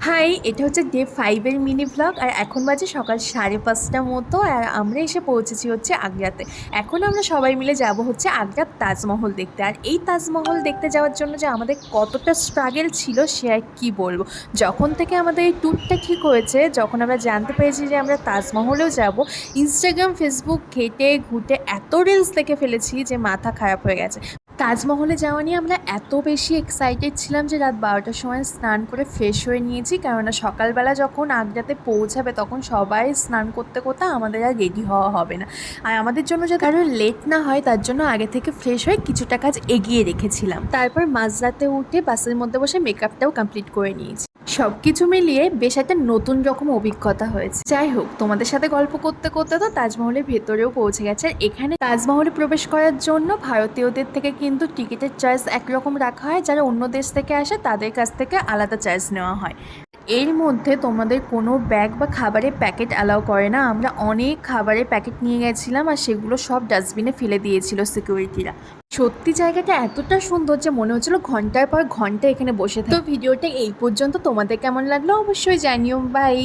High, এটা হচ্ছে day 5 এর মিনি ভ্লগ। আর এখন বাজে সকাল 5:30 মতো। আর আমরা এসে পৌঁছেছি হচ্ছে আগ্রাতে। এখন আমরা সবাই মিলে যাব হচ্ছে আগ্রার তাজমহল দেখতে। আর এই তাজমহল দেখতে যাওয়ার জন্য যে আমাদের কতটা স্ট্রাগল ছিল সে আর কী বলবো। যখন থেকে আমাদের এই ট্যুরটা ঠিক হয়েছে, যখন আমরা জানতে পেরেছি যে আমরা তাজমহলেও যাব, ইনস্টাগ্রাম ফেসবুক ঘেটে ঘুটে এত রিলস দেখে ফেলেছি যে মাথা খারাপ হয়ে গেছে। তাজমহলে যাওয়া নিয়ে আমরা এত বেশি এক্সাইটেড ছিলাম যে রাত 12টার সময় স্নান করে ফ্রেশ হয়ে নিয়েছি, কেননা সকালবেলা যখন আগ্রাতে পৌঁছাবে তখন সবাই স্নান করতে করতে আমাদের আর রেডি হওয়া হবে না। আর আমাদের জন্য যাতে আরও লেট না হয় তার জন্য আগে থেকে ফ্রেশ হয়ে কিছুটা কাজ এগিয়ে রেখেছিলাম। তারপর মাঝরাতে উঠে বাসের মধ্যে বসে মেকআপটাও কমপ্লিট করে নিয়েছি। সব কিছু মিলিয়ে বেশ একটা নতুন রকম অভিজ্ঞতা হয়েছে। যাই হোক, তোমাদের সাথে গল্প করতে করতে তো তাজমহলের ভেতরেও পৌঁছে গেছে। আর এখানে তাজমহলে প্রবেশ করার জন্য ভারতীয়দের থেকে কিন্তু টিকিটের চার্জ একরকম রাখা হয়, যারা অন্য দেশ থেকে আসে তাদের কাছ থেকে আলাদা চার্জ নেওয়া হয়। এর মধ্যে তোমাদের কোনো ব্যাগ বা খাবারের প্যাকেট অ্যালাউ করে না। আমরা অনেক খাবারের প্যাকেট নিয়ে গেছিলাম আর সেগুলো সব ডাস্টবিনে ফেলে দিয়েছিল সিকিউরিটিরা। সত্যি জায়গাটা এতটা সুন্দর যে মনে হচ্ছিল ঘন্টার পর ঘন্টা এখানে বসে থাকি। তো ভিডিওটা এই পর্যন্ত, তোমাদের কেমন লাগলো অবশ্যই জানিও। বাই।